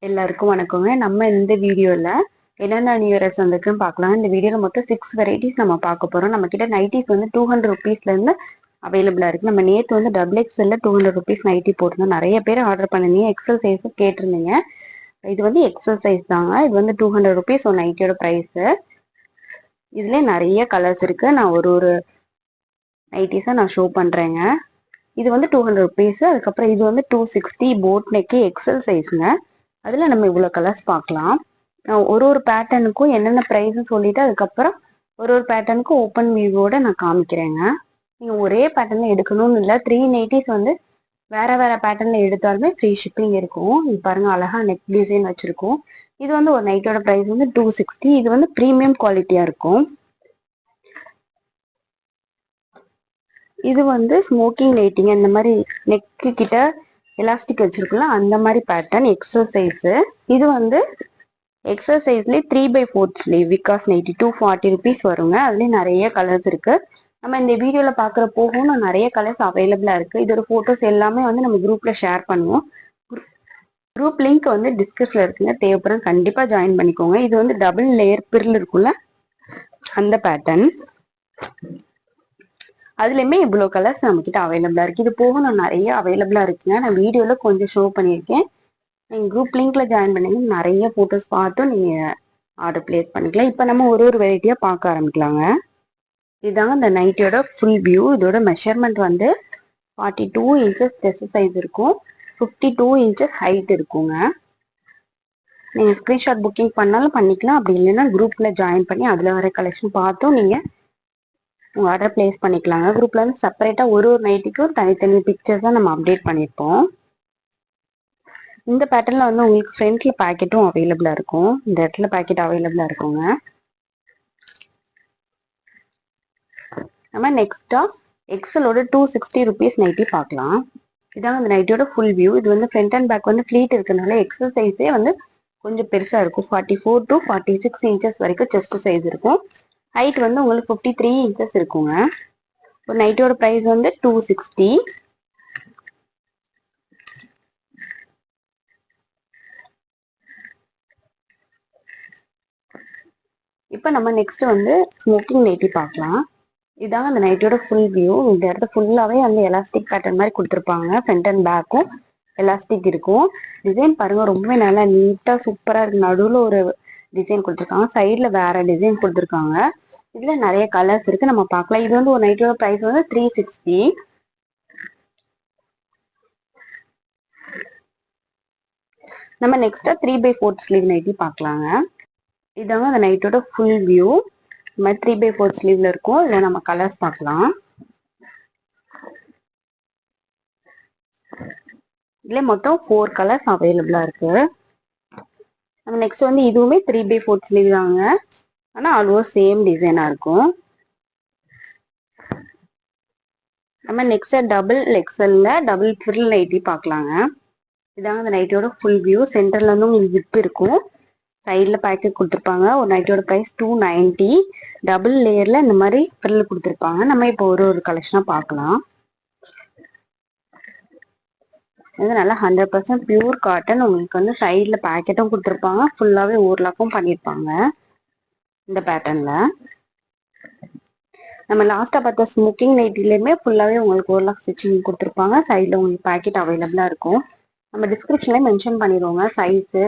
எல்லாருக்கும் வணக்கங்க. நம்ம இந்த வீடியோல என்னென்ன நியூ இயர்ஸ் வந்துருக்குன்னு பார்க்கலாம். இந்த வீடியோல மொத்தம் 6 வெரைட்டிஸ் நம்ம பார்க்க போறோம். நம்ம கிட்ட நைட்டிஸ் வந்து 200 ருபீஸ்ல இருந்து அவைலபிளா இருக்கு. நம்ம நேத்து வந்து டபுள் எக்ஸ்எல்ல 200 ருபீஸ் நைட்டி போட்டிருந்தோம். நிறைய பேர் ஆர்டர் பண்ணிருந்தீங்க. எக்ஸல் சைஸ் கேட்டிருந்தீங்க. இது வந்து எக்ஸல் சைஸ் தாங்க. இது வந்து 200 ருபீஸ் ஒரு நைட்டியோட பிரைஸ். இதுல நிறைய கலர்ஸ் இருக்கு. நான் ஒரு நைட்டிஸா நான் ஷோ பண்றேங்க. இது வந்து 200 ருபீஸ். அதுக்கப்புறம் இது வந்து 260 போட் நெக்கு எக்ஸல் சைஸ்ங்க. அதுல நம்ம இவ்வளவு கலர்ஸ் பார்க்கலாம். ஒரு பேட்டர்னுக்கும் என்னென்ன பிரைஸ் சொல்லிட்டு அதுக்கப்புறம் ஒரு பேட்டர்னுக்கும் ஓப்பன் வியூவோட நான் காமிக்கிறேங்க. நீங்க ஒரே பேட்டர்ன்ல எடுக்கணும்னு இல்லை. 3 நைட்டிஸ் வந்து வேற வேற பேட்டர்ன்ல எடுத்தாலுமே ஃப்ரீ ஷிப்பிங் இருக்கும். இது பாருங்க, அழகா நெக் டிசைன் வச்சிருக்கோம். இது வந்து ஒரு நைட்டோட பிரைஸ் வந்து 260. இது வந்து பிரீமியம் குவாலிட்டியா இருக்கும். இது வந்து ஸ்மோக்கிங் நைட்டிங்க. இந்த மாதிரி நெக்கு கிட்ட எலாஸ்டிக் வச்சிருக்குல்ல, அந்த மாதிரி பேட்டர்ன் எக்ஸல் சைஸ். இது வந்து எக்ஸல் சைஸ்லேயே 3/4 ஸ்லீவ் விகாஸ் நைட்டி 240 ருபீஸ் வருங்க. அதுலேயே நிறைய கலர்ஸ் இருக்கு. நம்ம இந்த வீடியோல பாக்குற போகும் நிறைய கலர்ஸ் அவைலபிளா இருக்கு. இதோட போட்டோஸ் எல்லாமே வந்து நம்ம குரூப்ல ஷேர் பண்ணுவோம். குரூப் லிங்க் வந்து டிஸ்கிரிப்ஷன்ல இருக்குங்க. தேவைப்படும் கண்டிப்பா ஜாயின் பண்ணிக்கோங்க. இது வந்து டபுள் லேயர் பிரில் இருக்குல்ல, அந்த பேட்டர்ன். அதுலயுமே இவ்வளவு கலர்ஸ் நம்ம கிட்ட அவைலபிளா இருக்கு. இது போக நான் நிறைய அவைலபிளா இருக்குங்க. நான் வீடியோல கொஞ்சம் ஷோ பண்ணியிருக்கேன். நீங்க குரூப் லிங்க்ல ஜாயின் பண்ணீங்க நிறைய போட்டோஸ் பார்த்தும் நீங்க ஆர்டர் பிளேஸ் பண்ணிக்கலாம். இப்ப நம்ம ஒரு வெரைட்டியா பார்க்க ஆரம்பிக்கலாங்க. இதுதாங்க இந்த நைட்டியோட ஃபுல் வியூ. இதோட மெஷர்மெண்ட் வந்து 42 இன்ச்சஸ் செஸ்ட் சைஸ் இருக்கும். 52 இன்ச்சஸ் ஹைட் இருக்குங்க. நீங்க ஸ்கிரீன்ஷாட் புக்கிங் பண்ணாலும் பண்ணிக்கலாம். அப்படி இல்லைன்னா குரூப்ல ஜாயின் பண்ணி அதுல வர கலெக்ஷன் பார்த்தும் நீங்க உங்க ஆர்டர் பிளேஸ் பண்ணிக்கலாங்க. குரூப்ல வந்து செப்பரேட்டா ஒரு நைட்டிக்கும் தனித்தனி பிக்சர்ஸ் தான் நம்ம அப்டேட் பண்ணிருப்போம். இந்த பேட்டர்ன்ல வந்து உங்களுக்கு ஃப்ரண்ட்ல பாக்கெட்டும் அவைலபிளா இருக்கும். இந்த இடத்துல பாக்கெட் அவைலபிளா இருக்குங்க. நம்ம நெக்ஸ்டா எக்ஸலோட 260 ருபீஸ் நைட்டி பார்க்கலாம். இதாங்க அந்த நைட்டியோட ஃபுல் வியூ. இது வந்து ஃப்ரண்ட் அண்ட் பேக் வந்து ஃபிளீட் இருக்கிறதுனால எக்ஸல் சைஸே வந்து கொஞ்சம் பெருசா இருக்கும். 44 to 46 இன்ச்சஸ் வரைக்கும் செஸ்ட் சைஸ் இருக்கும். ஹைட் வந்து உங்களுக்கு 53 இன்ச்சஸ் இருக்குங்க. ஒரு நைட்டோட பிரைஸ் வந்து 260. இப்போ நம்ம நெக்ஸ்ட் வந்து ஸ்மோக்கிங் நைட்டி பார்க்கலாம். இதாங்க அந்த நைட்டியோட ஃபுல் வியூ. இந்த இடத்துல ஃபுல்லாவே வந்து எலாஸ்டிக் பேட்டர்ன் மாதிரி கொடுத்துருப்பாங்க. ஃப்ரண்ட் அண்ட் பேக்கும் எலாஸ்டிக் இருக்கும். டிசைன் பாருங்க, ரொம்பவே நல்லா நீட்டா சூப்பரா இருக்கு. நடுவில் ஒரு டிசைன் கொடுத்துருக்காங்க, சைட்ல வேற டிசைன் கொடுத்துருக்காங்க. இதுல நிறைய கலர்ஸ் இருக்கு, நம்ம பார்க்கலாம். இது வந்து ஒரு நைட்டோட பிரைஸ் வந்து 360. நம்ம நெக்ஸ்டா 3/4 ஸ்லீவ் நைட்டி பார்க்கலாங்க. இதாங்க அந்த நைட்டோட ஃபுல் வியூ. இந்த மாதிரி 3/4 ஸ்லீவ்ல இருக்கும். இதுல நம்ம கலர்ஸ் பார்க்கலாம். இதுல மொத்தம் 4 கலர்ஸ் அவைலபிளா இருக்கு. நம்ம நெக்ஸ்ட் வந்து இதுவுமே 3/4 ஸ்லீவ் தாங்க. ஆனா ஆல்மோஸ்ட் சேம் டிசைனா இருக்கும். நம்ம நெக்ஸ்ட் டபுள் எக்ஸ்எல்ல டபுள் ட்ரில் நைட்டி பார்க்கலாங்க. இதாங்க அந்த நைட்டியோட ஃபுல் வியூ. சென்டர்ல இருந்து உங்களுக்கு ஜிப் இருக்கும். சைட்ல பேக்கெட் கொடுத்துருப்பாங்க. ஒரு நைட்டியோட பிரைஸ் 290. டபுள் லேயர்ல இந்த மாதிரி ஃப்ரில் கொடுத்துருப்பாங்க. நம்ம இப்போ ஒரு கலெக்ஷனா பார்க்கலாம். இது நல்லா 100% பியூர் காட்டன். உங்களுக்கு வந்து சைட்ல பேக்கெட்டும் கொடுத்துருப்பாங்க. ஃபுல்லாவே ஓவர்லாக்கும் பண்ணியிருப்பாங்க இந்த பேட்டர்ன்ல. நம்ம லாஸ்டா பார்த்த ஸ்மோக்கிங் நைட்டிலயுமே ஃபுல்லாவே உங்களுக்கு ஓவர்லாக் ஸ்டிச்சிங் கொடுத்துருப்பாங்க. சைட்ல உங்களுக்கு பேக்கெட் அவைலபிளா இருக்கும். நம்ம டிஸ்கிரிப்ஷன்ல மென்ஷன் பண்ணிடுவோங்க சைஸ்,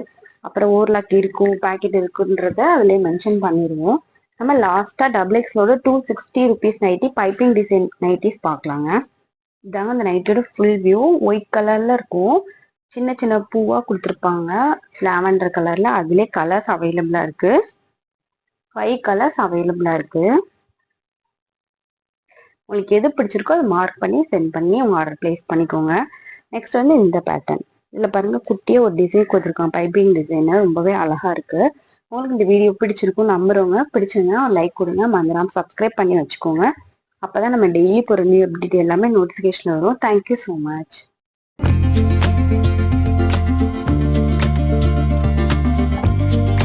அப்புறம் ஓவர்லாக் இருக்கும் பேக்கெட் இருக்குன்றத அதுலயே மென்ஷன் பண்ணிடுவோம். நம்ம லாஸ்டா டபுள் எக்ஸோட 260 rupees nightie piping design nighties பார்க்கலாங்க. இதாங்க அந்த நைட்டோட ஃபுல் வியூ. ஒயிட் கலர்ல இருக்கும். சின்ன சின்ன பூவா கொடுத்துருப்பாங்க லாவெண்டர் கலர்ல. அதுலயே கலர்ஸ் அவைலபிளா இருக்கு. 5 கலர்ஸ் அவைலபிளா இருக்கு. உங்களுக்கு எது பிடிச்சிருக்கோ அதை மார்க் பண்ணி சென்ட் பண்ணி உங்க ஆர்டர் பிளேஸ் பண்ணிக்கோங்க. நெக்ஸ்ட் வந்து இந்த பேட்டர்ன். இதுல பாருங்க, குட்டியே ஒரு டிசைன் கொடுத்துருக்காங்க, பைப்பிங் டிசைன். ரொம்பவே அழகா இருக்கு. உங்களுக்கு இந்த வீடியோ பிடிச்சிருக்கும் நம்புறவங்க, பிடிச்சிருந்தா லைக் கொடுங்க. மறந்துடாம சப்ஸ்கிரைப் பண்ணி வச்சுக்கோங்க. அப்பதான் நம்ம டெய்லி போற நியூ அப்டேட் எல்லாமே நோட்டிபிகேஷன் வரும். Thank you so much.